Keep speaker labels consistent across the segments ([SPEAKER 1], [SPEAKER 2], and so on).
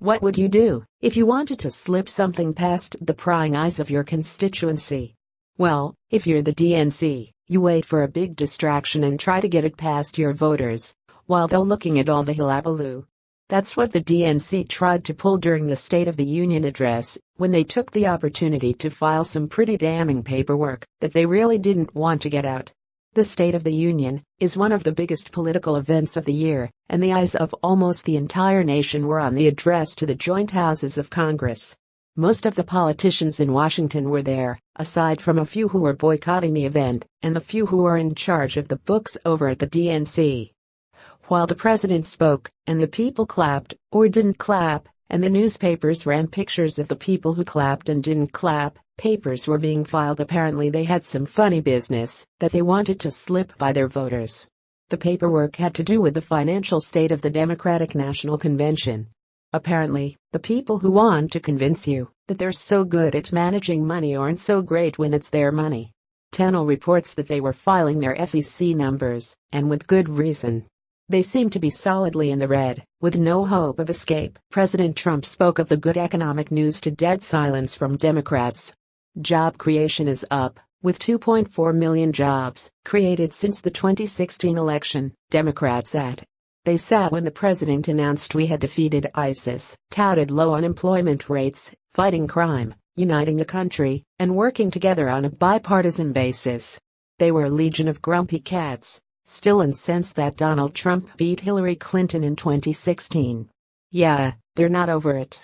[SPEAKER 1] What would you do if you wanted to slip something past the prying eyes of your constituency? Well, if you're the DNC, you wait for a big distraction and try to get it past your voters, while they're looking at all the hullabaloo. That's what the DNC tried to pull during the State of the Union address, when they took the opportunity to file some pretty damning paperwork that they really didn't want to get out. The State of the Union is one of the biggest political events of the year, and the eyes of almost the entire nation were on the address to the joint houses of Congress. Most of the politicians in Washington were there, aside from a few who were boycotting the event, and the few who are in charge of the books over at the DNC. While the president spoke, and the people clapped, or didn't clap, and the newspapers ran pictures of the people who clapped and didn't clap, papers were being filed. Apparently they had some funny business that they wanted to slip by their voters. The paperwork had to do with the financial state of the Democratic National Convention. Apparently, the people who want to convince you that they're so good at managing money aren't so great when it's their money. Tenno reports that they were filing their FEC numbers, and with good reason. They seem to be solidly in the red, with no hope of escape. President Trump spoke of the good economic news to dead silence from Democrats. Job creation is up, with 2.4 million jobs created since the 2016 election, Democrats said. They sat when the president announced we had defeated ISIS, touted low unemployment rates, fighting crime, uniting the country, and working together on a bipartisan basis. They were a legion of grumpy cats, still incensed that Donald Trump beat Hillary Clinton in 2016. Yeah, they're not over it.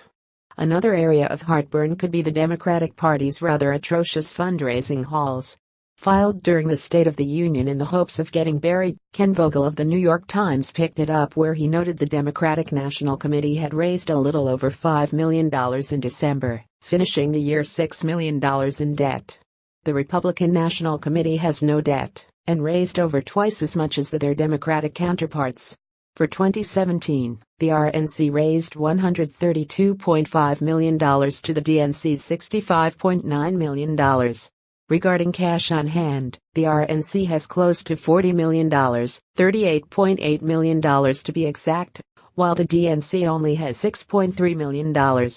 [SPEAKER 1] Another area of heartburn could be the Democratic Party's rather atrocious fundraising hauls. Filed during the State of the Union in the hopes of getting buried, Ken Vogel of the New York Times picked it up where he noted the Democratic National Committee had raised a little over $5 million in December, finishing the year $6 million in debt. The Republican National Committee has no debt, and raised over twice as much as their Democratic counterparts. For 2017, the RNC raised $132.5 million to the DNC's $65.9 million. Regarding cash on hand, the RNC has close to $40 million, $38.8 million to be exact, while the DNC only has $6.3 million.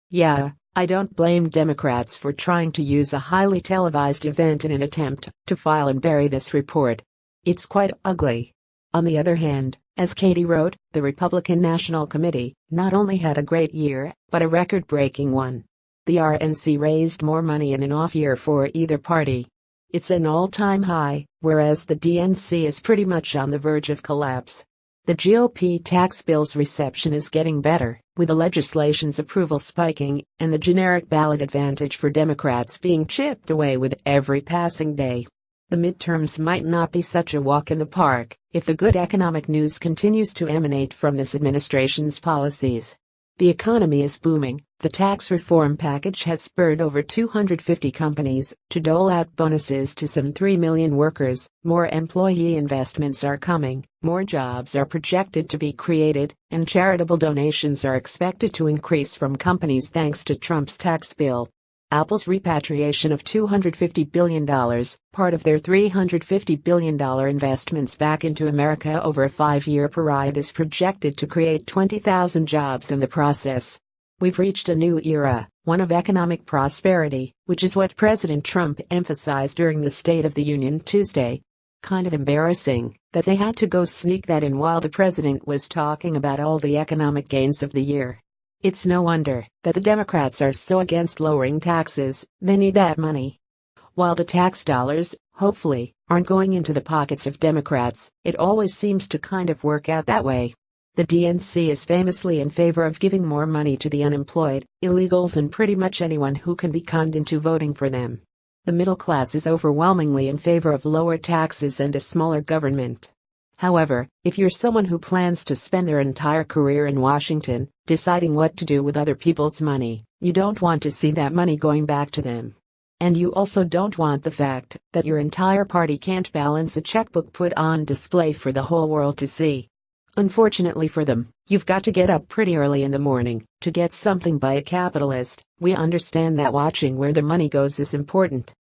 [SPEAKER 1] Yeah, I don't blame Democrats for trying to use a highly televised event in an attempt to file and bury this report. It's quite ugly. On the other hand, as Katie wrote, the Republican National Committee not only had a great year, but a record-breaking one. The RNC raised more money in an off year for either party. It's an all-time high, whereas the DNC is pretty much on the verge of collapse. The GOP tax bill's reception is getting better, with the legislation's approval spiking and the generic ballot advantage for Democrats being chipped away with every passing day. The midterms might not be such a walk in the park if the good economic news continues to emanate from this administration's policies. The economy is booming. The tax reform package has spurred over 250 companies to dole out bonuses to some 3 million workers. More employee investments are coming, more jobs are projected to be created, and charitable donations are expected to increase from companies thanks to Trump's tax bill. Apple's repatriation of $250 billion, part of their $350 billion investments back into America over a 5-year period, is projected to create 20,000 jobs in the process. We've reached a new era, one of economic prosperity, which is what President Trump emphasized during the State of the Union Tuesday. Kind of embarrassing that they had to go sneak that in while the president was talking about all the economic gains of the year. It's no wonder that the Democrats are so against lowering taxes. They need that money. While the tax dollars, hopefully, aren't going into the pockets of Democrats, it always seems to kind of work out that way. The DNC is famously in favor of giving more money to the unemployed, illegals, and pretty much anyone who can be conned into voting for them. The middle class is overwhelmingly in favor of lower taxes and a smaller government. However, if you're someone who plans to spend their entire career in Washington, deciding what to do with other people's money, you don't want to see that money going back to them. And you also don't want the fact that your entire party can't balance a checkbook put on display for the whole world to see. Unfortunately for them, you've got to get up pretty early in the morning to get something by a capitalist. We understand that watching where the money goes is important.